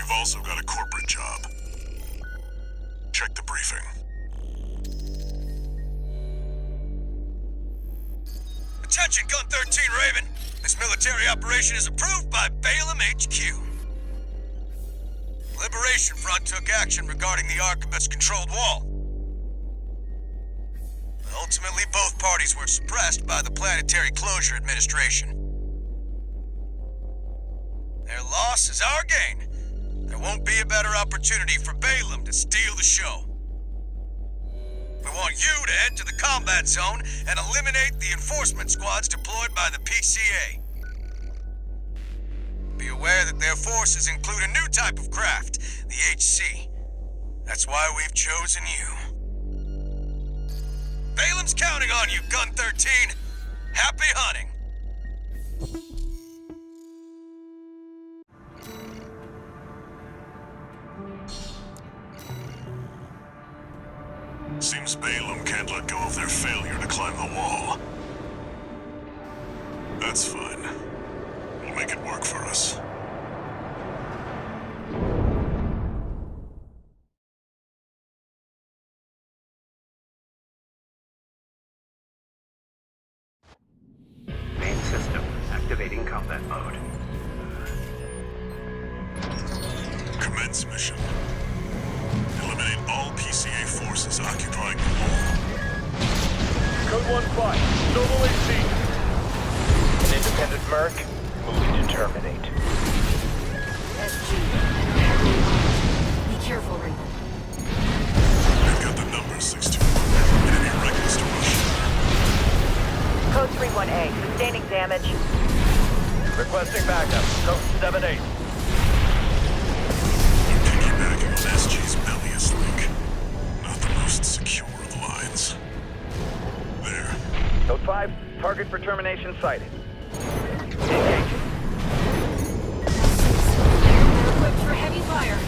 You've also got a corporate job. Check the briefing. Attention, Gun 13 Raven. This military operation is approved by Balaam HQ. Liberation Front took action regarding the Archibus-controlled wall. Ultimately, both parties were suppressed by the Planetary Closure Administration. Their loss is our gain. There won't be a better opportunity for Balaam to steal the show. We want you to head to the combat zone and eliminate the enforcement squads deployed by the PCA. Be aware that their forces include a new type of craft, the HC. That's why we've chosen you. Balaam's counting on you, Gun 13. Happy hunting. Seems Balaam can't let go of their failure to climb the wall. That's fine. We'll make it work for us. Main system activating combat mode. Commence mission. Eliminate all PCA forces occupying the wall. Code 1-5, solo AC. An independent merc, moving to terminate. SG. Be careful, Raven. I've got the number 621. Enemy reckless to rush. Code 31A, sustaining damage. Requesting backup. Code 7-8. I'm piggybacking on SG's Bellius link. Not the most secure of lines. There. Code 5, target for termination sighted. Engaging. They're equipped for heavy fire.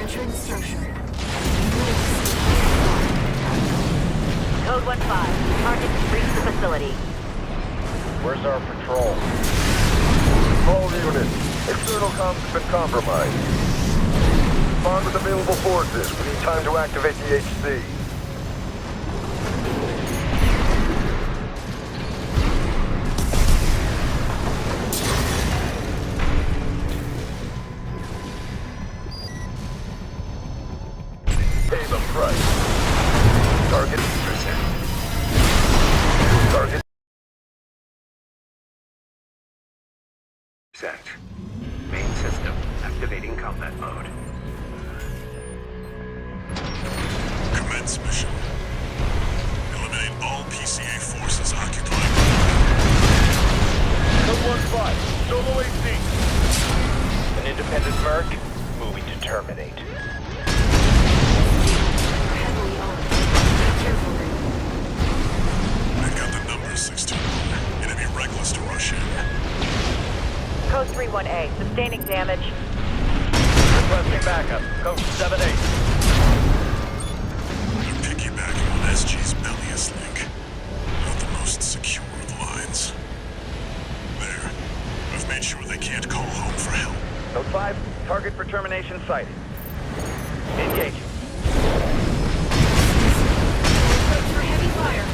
Entering the structure. Code 1-5, target has reached the facility. Where's our patrol? All units. External comms have been compromised. Respond with available forces. We need time to activate the HC. Pay the price. Target percent. Target Set. Main system activating combat mode. Commence mission. Eliminate all PCA forces occupying. Code 1-5, solo AC. An independent merc, moving to terminate. Heavily armed. Be careful, Raven. I've got the number 621. Enemy reckless to rush in. Sustaining damage. Requesting backup. Code 7-8. They're piggybacking on SG's Bellius link. Not the most secure of lines. There. I've made sure they can't call home for help. Code 5. Target for termination sighted. Engaging. Equipped for heavy fire.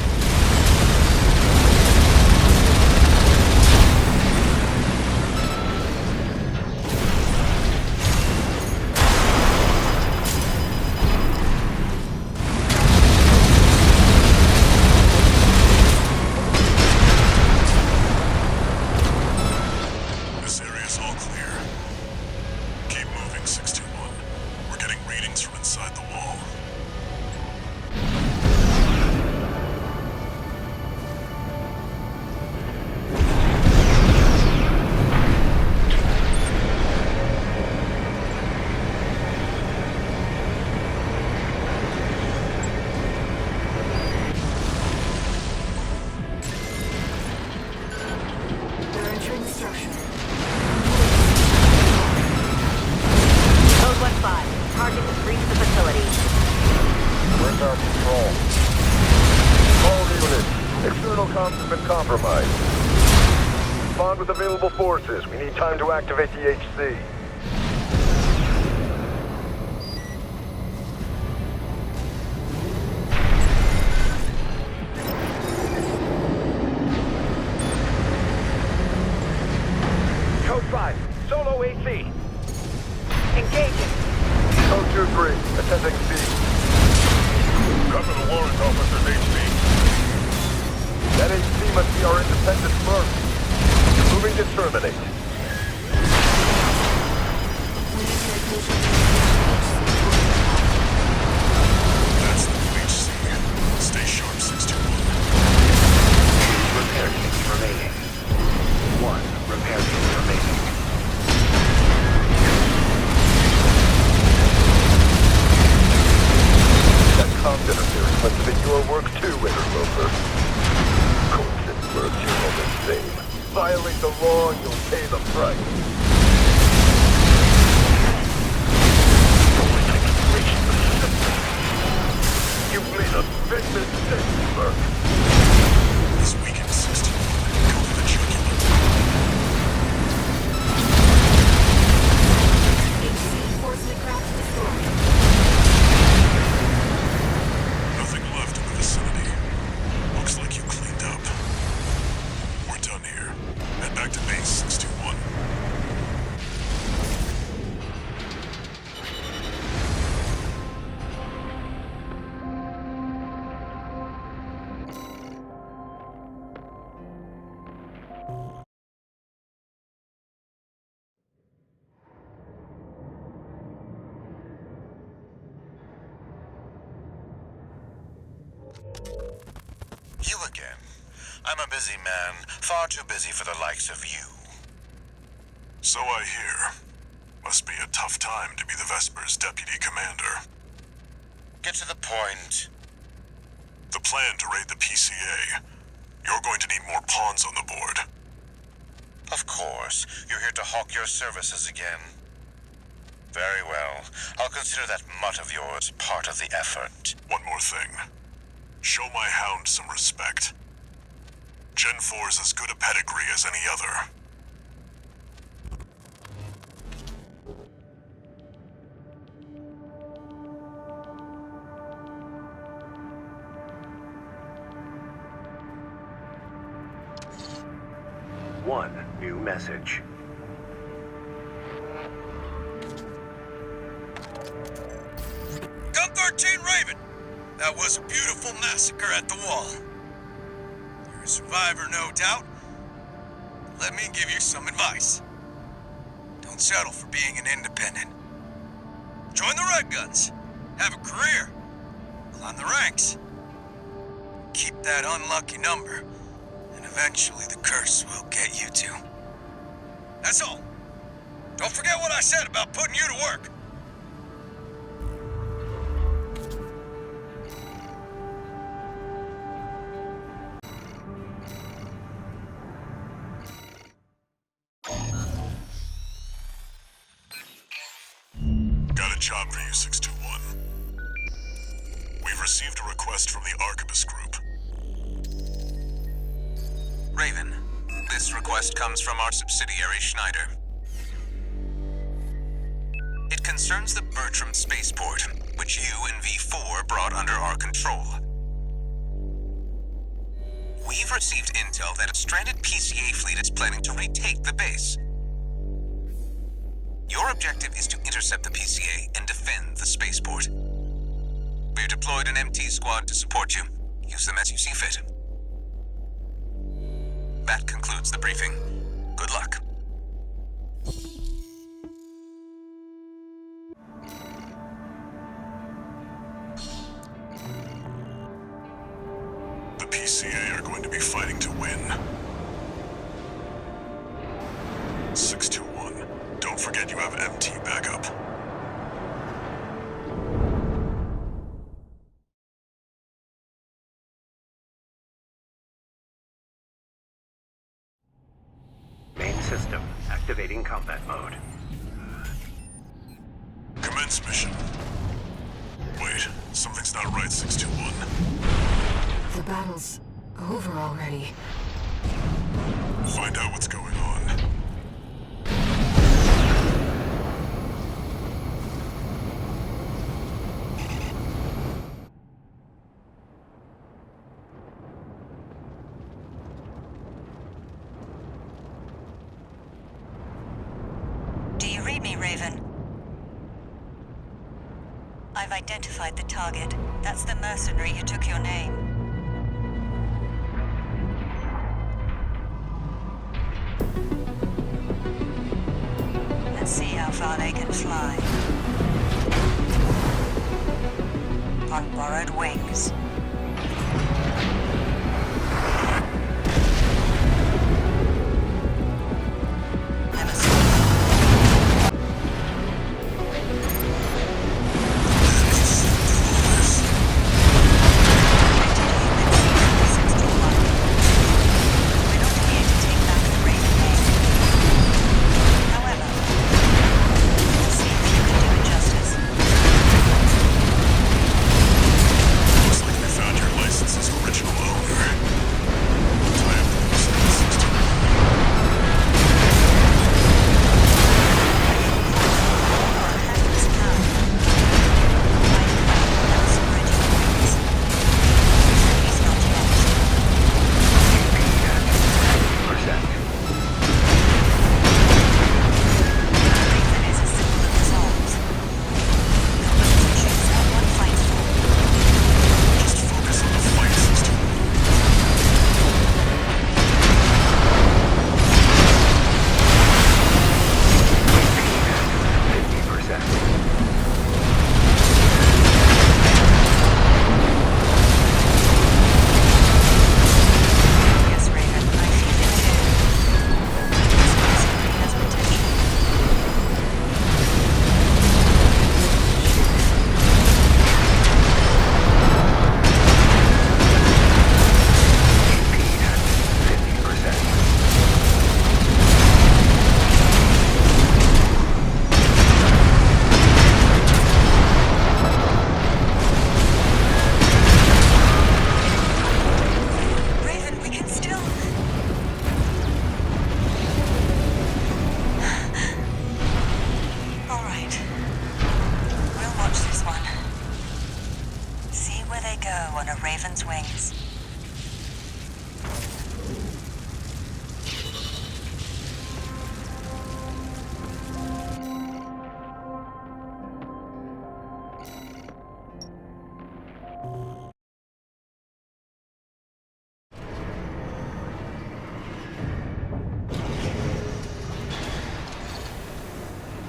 This area's all clear. Keep moving, 621. We're getting readings from inside the wall. They're entering the structure. Code 1-5. Target has reached the facility. Where's our control? All units. External comms have been compromised. Respond with available forces. We need time to activate the HC. Code 5. Solo AC. Engaging. Code 2-3. Attending C. Cover the warrant officer's HC. That HC must be our independent merc. Moving to terminate. That's the HC. Stay sharp, 621. Repair kits remaining. 1 repair kit remaining. That comms interference must have been your work too, interloper. Coincidence mercs, you're all the same. Violate the law and you'll pay the price. You've made a big mistake, merc. This weakened 621. Go for the jugular. HC forcing the craft destroyed. Nothing left in the vicinity. Looks like you cleaned up. We're done here. Head back to base, 621. You again. I'm a busy man, far too busy for the likes of you. So I hear. Must be a tough time to be the Vesper's deputy commander. Get to the point. The plan to raid the PCA. You're going to need more pawns on the board. Of course, you're here to hawk your services again. Very well. I'll consider that mutt of yours part of the effort. One more thing. Show my hound some respect. Gen 4's as good a pedigree as any other. One new message. Gun 13 Raven. That was a beautiful massacre at the wall. You're a survivor, no doubt. Let me give you some advice. Don't settle for being an independent. Join the Red Guns. Have a career. Climb the ranks. Keep that unlucky number, and eventually the curse will get you too. That's all. Don't forget what I said about putting you to work. job for you, 621. We've received a request from the Archibus Group. Raven, this request comes from our subsidiary Schneider. It concerns the Bertram spaceport, which you and V4 brought under our control. We've received intel that a stranded PCA fleet is planning to retake the base. Your objective is to intercept the PCA and defend the spaceport. We've deployed an MT squad to support you. Use them as you see fit. That concludes the briefing. Good luck. The PCA are going to be fighting to win. 621, don't forget you have MT backup. Main system activating combat mode. Commence mission. Wait, something's not right, 621. The battle's over already. Find out what's going on. Do you read me, Raven? I've identified the target. That's the mercenary who took your name. Let's see how far they can fly. On borrowed wings.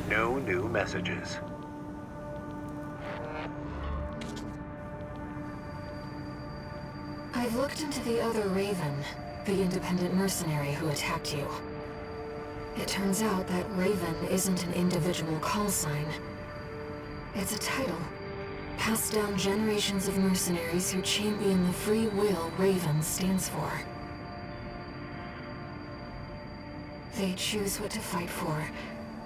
No new messages. I've looked into the other Raven, the independent mercenary who attacked you. It turns out that Raven isn't an individual call sign. It's a title, passed down generations of mercenaries who champion the free will Raven stands for. They choose what to fight for,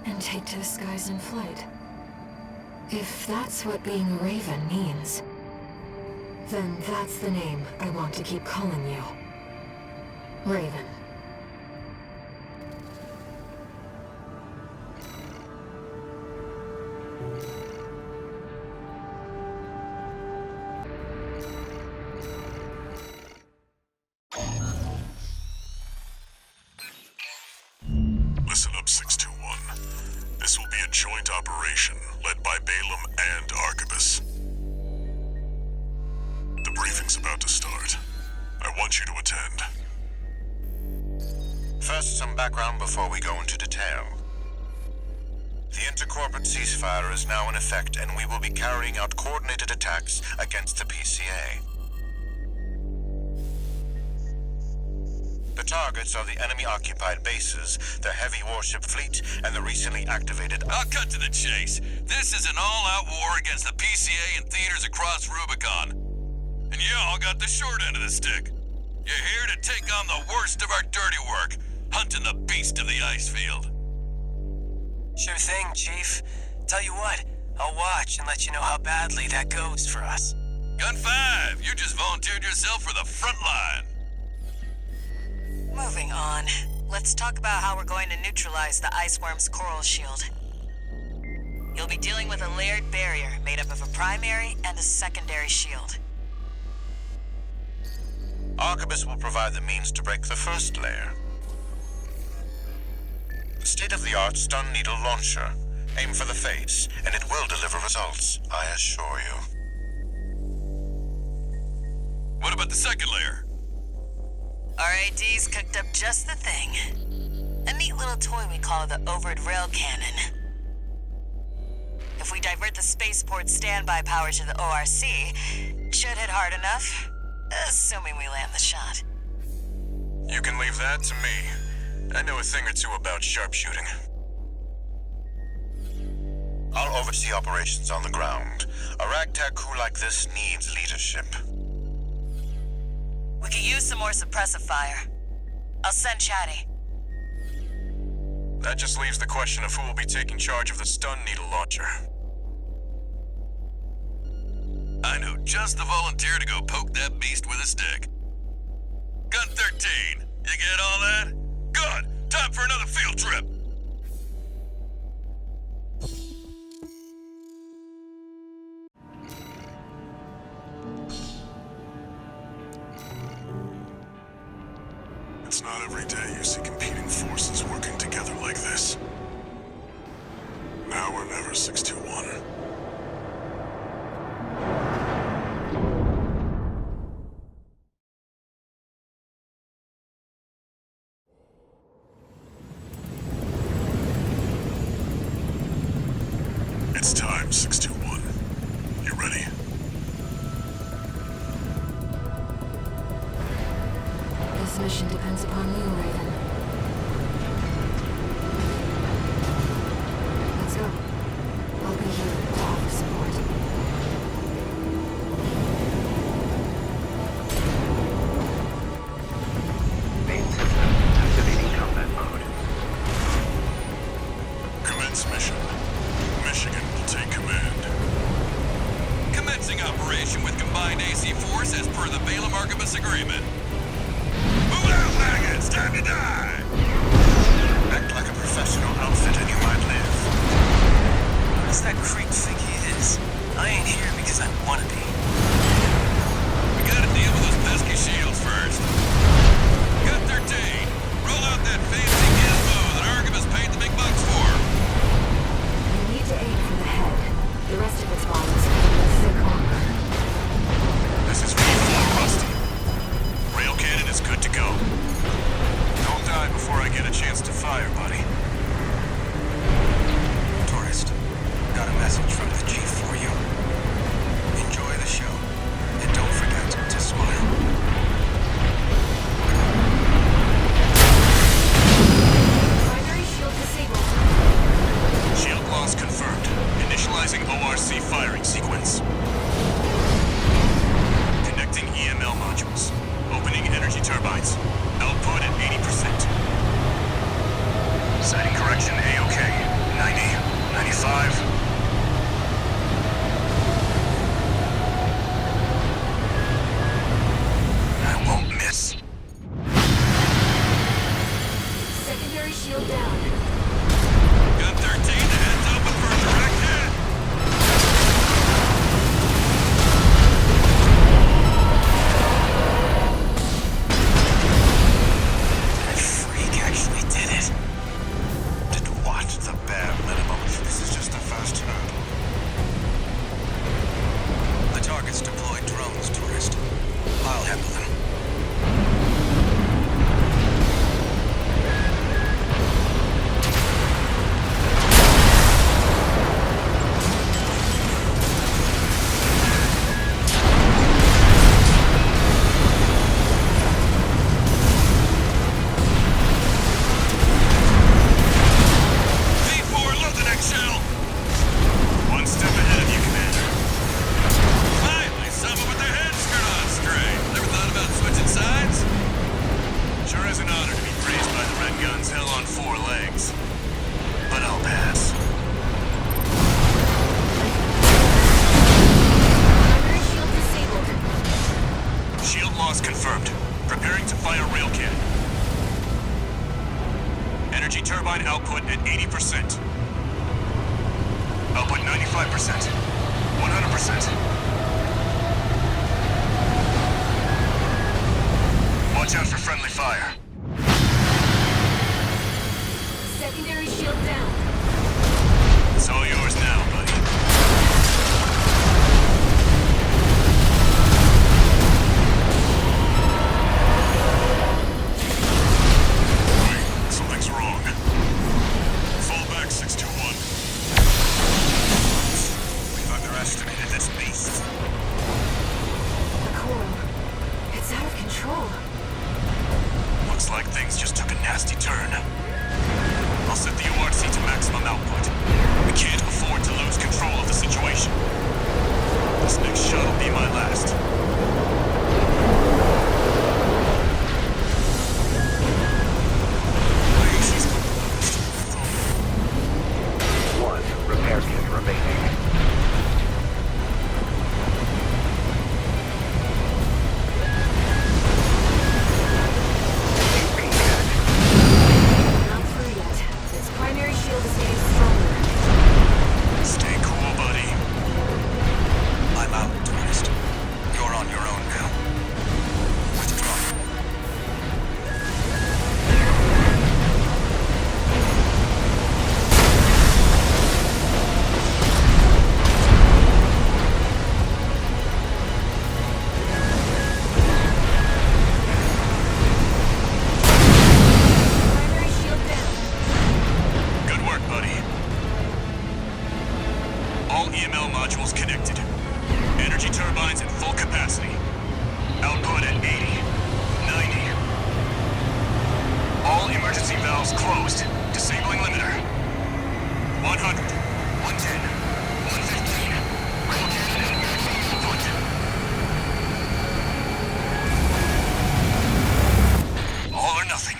and take to the skies in flight. If that's what being a Raven means, then that's the name I want to keep calling you. Raven. Listen up, 621. This will be a joint operation led by Balaam and Arquebus. The briefing's about to start. I want you to attend. First, some background before we go into detail. The intercorporate ceasefire is now in effect, and we will be carrying out coordinated attacks against the PCA. The targets are the enemy-occupied bases, the heavy warship fleet, and the recently activated... I'll cut to the chase. This is an all-out war against the PCA and theaters across Rubicon. And y'all got the short end of the stick. You're here to take on the worst of our dirty work, hunting the beast of the ice field. Sure thing, Chief. Tell you what, I'll watch and let you know how badly that goes for us. Gun 5, you just volunteered yourself for the front line. Moving on. Let's talk about how we're going to neutralize the Iceworm's coral shield. You'll be dealing with a layered barrier made up of a primary and a secondary shield. Arquebus will provide the means to break the first layer. State-of-the-art stun needle launcher. Aim for the face, and it will deliver results, I assure you. What about the second layer? RAD's cooked up just the thing. A neat little toy we call the Overed Rail Cannon. If we divert the spaceport's standby power to the ORC, it should hit hard enough, assuming we land the shot. You can leave that to me. I know a thing or two about sharpshooting. I'll oversee operations on the ground. A ragtag crew like this needs leadership. We could use some more suppressive fire. I'll send Chatty. That just leaves the question of who will be taking charge of the stun needle launcher. I know just the volunteer to go poke that beast with a stick. Gun 13, you get all that? Good! Time for another field trip! It's not every day you see competing forces working together like this. Now or never, 621. It's time, 621. You ready? This mission depends upon you, Raven. Let's go. I'll be here to offer support. Main system activating combat mode. Commence mission. Michigan will take command. Commencing operation with combined AC force as per the Balaam Arquebus agreement. Move out, maggots! Time to die! Act like a professional outfit and you might live. Who does that creep think he is? I ain't here because I wanna be. We gotta deal with those pesky shields first. Gun 13, roll out that fancy gizmo that Arquebus paid the big bucks for. You need to aim for the head. The rest of its body is covered with thick armor. This is full rusty. Rail cannon is good to go. Don't die before I get a chance to fire, buddy. Tourist, got a message from the Chief for you. Enjoy the drones, tourist. I'll handle them. Turbine output at 80%. Output 95%. 100%. Watch out for friendly fire. Secondary shield down. It's all yours now, buddy. Something's wrong. Fall back, 621. We've underestimated this beast. The coral. It's out of control. Looks like things just took a nasty turn. I'll set the URC to maximum output. We can't afford to lose control of the situation. This next shot will be my last. One repair kit remaining. Not through yet. Its primary shield is getting stronger. Stay cool, buddy. I'm out, tourist. You're on your own now. Withdraw. Primary shield down. Good work, buddy. All EML modules connected. Energy turbines at full capacity. Output at 80, 90. All emergency valves closed. Disabling limiter. 100, 110, 115. All or nothing.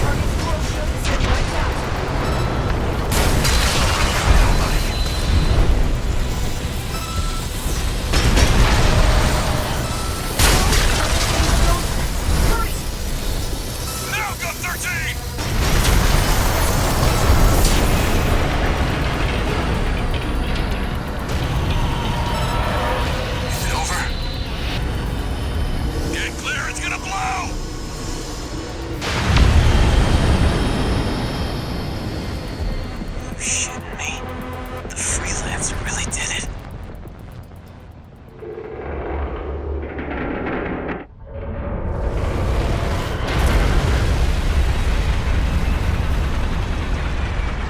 Target's coral shield has been wiped out. Hurry! Now got 13! Is it over? Get clear, it's gonna blow! You shitting me? The freelancer really did it.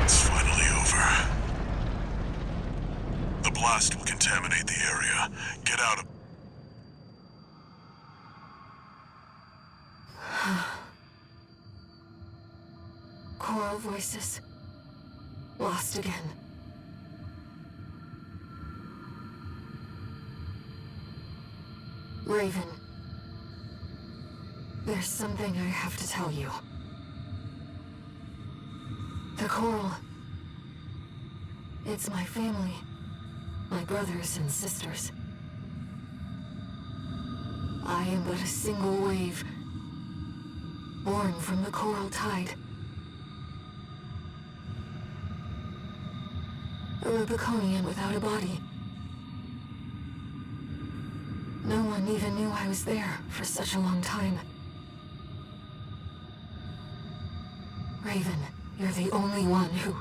It's finally over. The blast will contaminate the area. Get out of... Coral voices. Lost again. Raven. There's something I have to tell you. The coral. It's my family. My brothers and sisters. I am but a single wave. Born from the coral tide. A Rubiconian without a body. No one even knew I was there for such a long time. Raven, you're the only one who...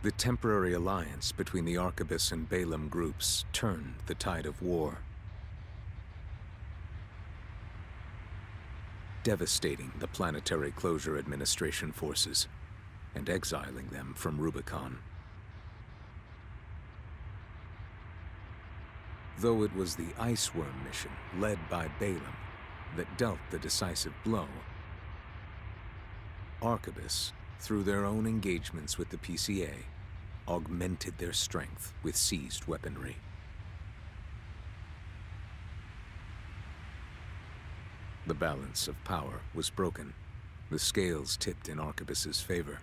The temporary alliance between the Arquebus and Balaam groups turned the tide of war, devastating the Planetary Closure Administration forces and exiling them from Rubicon. Though it was the Iceworm mission led by Balaam that dealt the decisive blow, Arquebus, through their own engagements with the PCA, augmented their strength with seized weaponry. The balance of power was broken, the scales tipped in Arquebus's favor,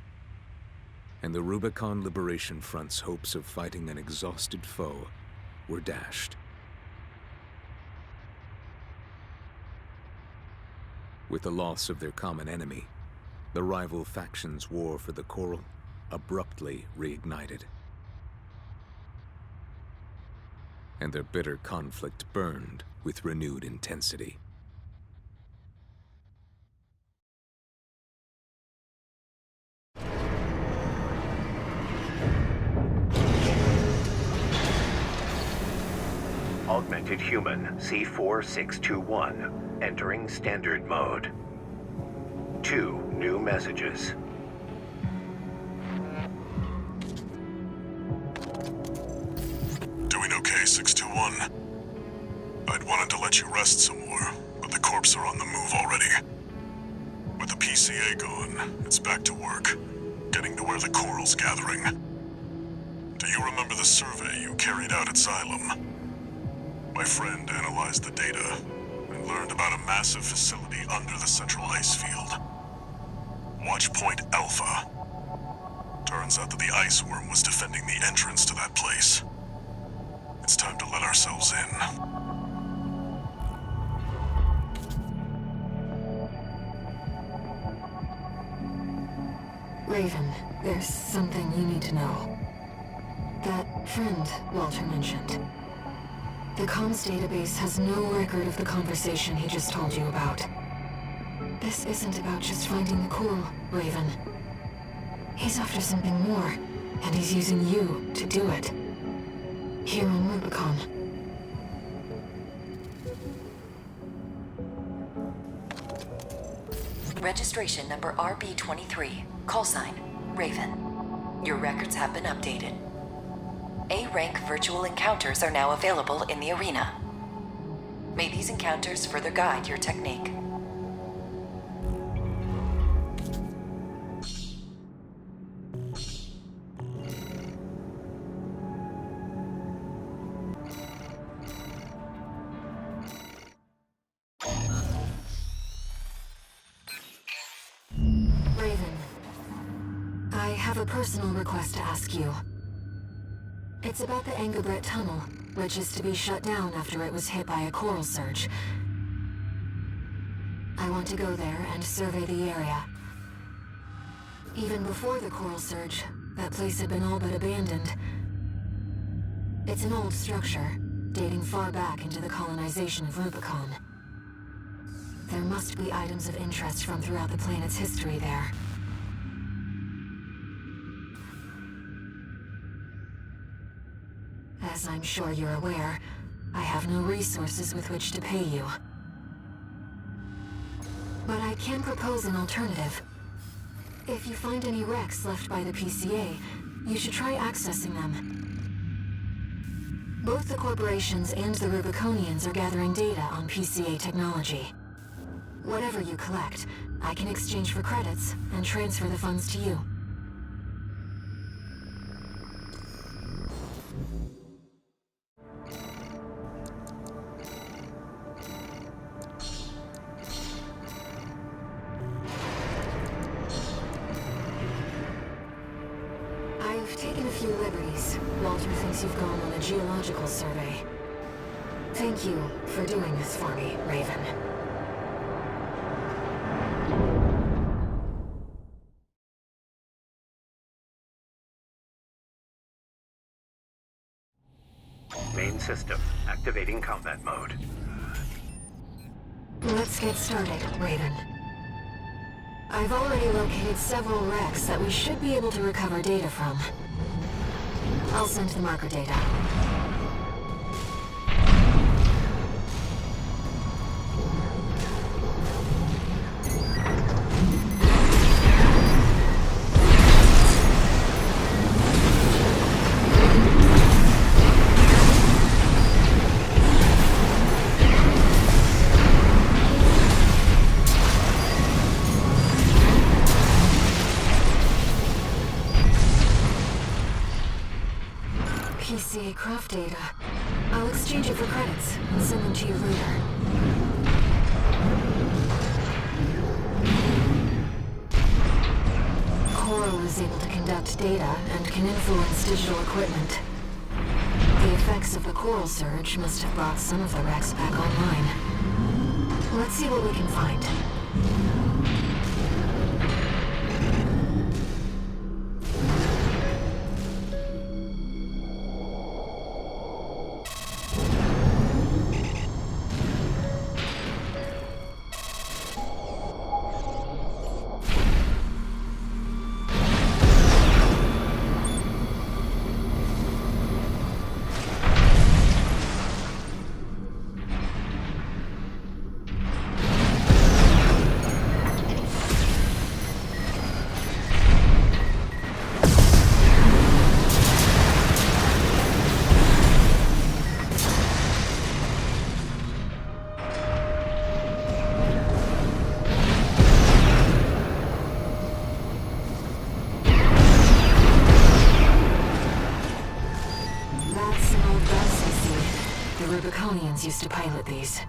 and the Rubicon Liberation Front's hopes of fighting an exhausted foe were dashed. With the loss of their common enemy, the rival factions' war for the Coral abruptly reignited. And their bitter conflict burned with renewed intensity. Augmented Human C4-621, entering standard mode. 2 new messages. Doing okay, 621? I'd wanted to let you rest some more, but the corps are on the move already. With the PCA gone, it's back to work, getting to where the Coral's gathering. Do you remember the survey you carried out at Xylem? My friend analyzed the data and learned about a massive facility under the central ice field. Watch Point Alpha. Turns out that the Iceworm was defending the entrance to that place. It's time to let ourselves in. Raven, there's something you need to know. That friend Walter mentioned. The comms database has no record of the conversation he just told you about. This isn't about just finding the Coral, Raven. He's after something more, and he's using you to do it. Here on Rubicon. Registration number RB23, callsign, Raven. Your records have been updated. A-rank virtual encounters are now available in the arena. May these encounters further guide your technique. Raven, I have a personal request to ask you. It's about the Engabret Tunnel, which is to be shut down after it was hit by a coral surge. I want to go there and survey the area. Even before the coral surge, that place had been all but abandoned. It's an old structure, dating far back into the colonization of Rubicon. There must be items of interest from throughout the planet's history there. As I'm sure you're aware, I have no resources with which to pay you. But I can propose an alternative. If you find any wrecks left by the PCA, you should try accessing them. Both the corporations and the Rubiconians are gathering data on PCA technology. Whatever you collect, I can exchange for credits and transfer the funds to you. I've taken a few liberties. Walter thinks you've gone on a geological survey. Thank you for doing this for me, Raven. Main system, activating combat mode. Let's get started, Raven. I've already located several wrecks that we should be able to recover data from. I'll send the marker data. PCA craft data. I'll exchange it for credits and send them to your router. Coral is able to conduct data and can influence digital equipment. The effects of the coral surge must have brought some of the wrecks back online. Let's see what we can find. Rubiconians used to pilot these.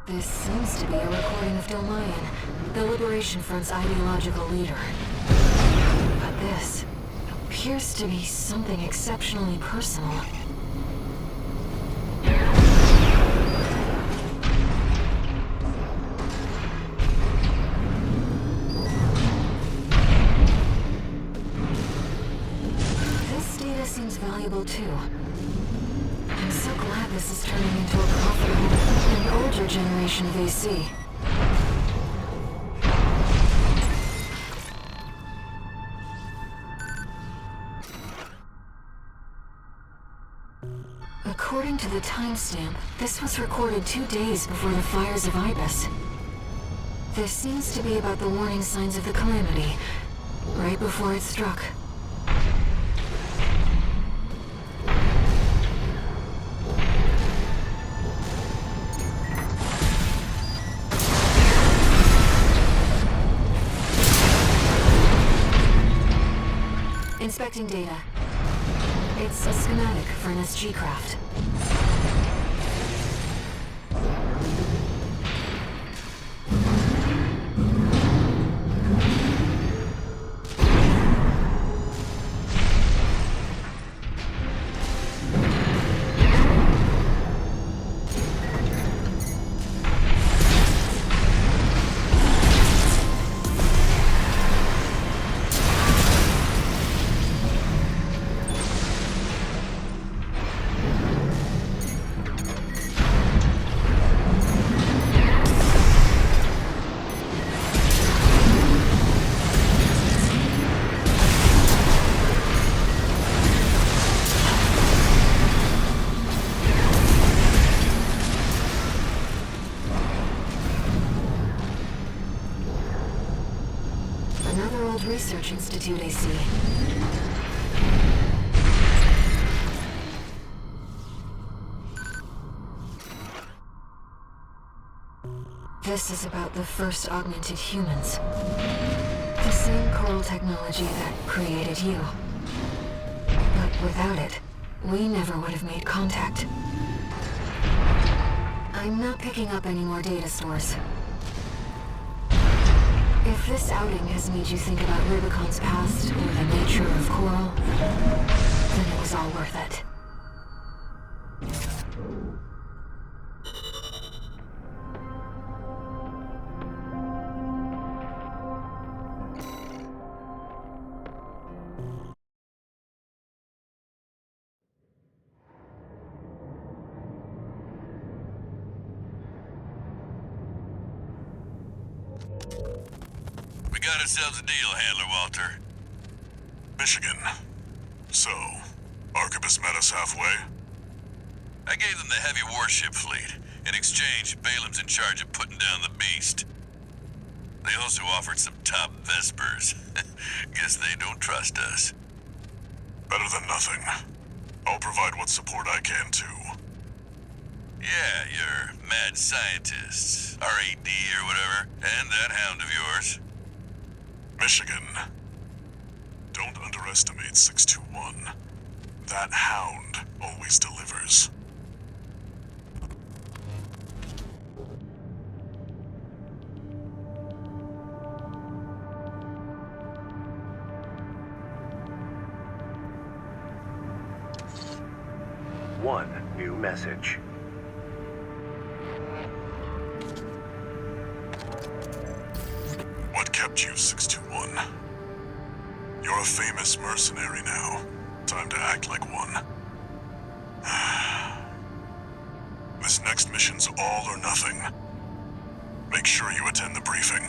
This seems to be a recording of Delmayan, the Liberation Front's ideological leader. But this appears to be something exceptionally personal. Seems valuable too. I'm so glad this is turning into a profitable and older generation of AC. According to the timestamp, this was recorded 2 days before the fires of Ibis. This seems to be about the warning signs of the calamity, right before it struck. Inspecting data. It's a schematic for an SG craft. Research Institute AC. This is about the first augmented humans. The same coral technology that created you. But without it, we never would have made contact. I'm not picking up any more data stores. If this outing has made you think about Rubicon's past or the nature of Coral, then it was all worth it. We got ourselves a deal, Handler Walter. Michigan. So, Arquebus met us halfway? I gave them the heavy warship fleet. In exchange, Balaam's in charge of putting down the beast. They also offered some top Vespers. Guess they don't trust us. Better than nothing. I'll provide what support I can, too. Yeah, your mad scientists, RAD or whatever, and that hound of yours. Michigan. Don't underestimate 621. That hound always delivers. One new message. What kept you, 621? You're a famous mercenary now. Time to act like one. This next mission's all or nothing. Make sure you attend the briefing.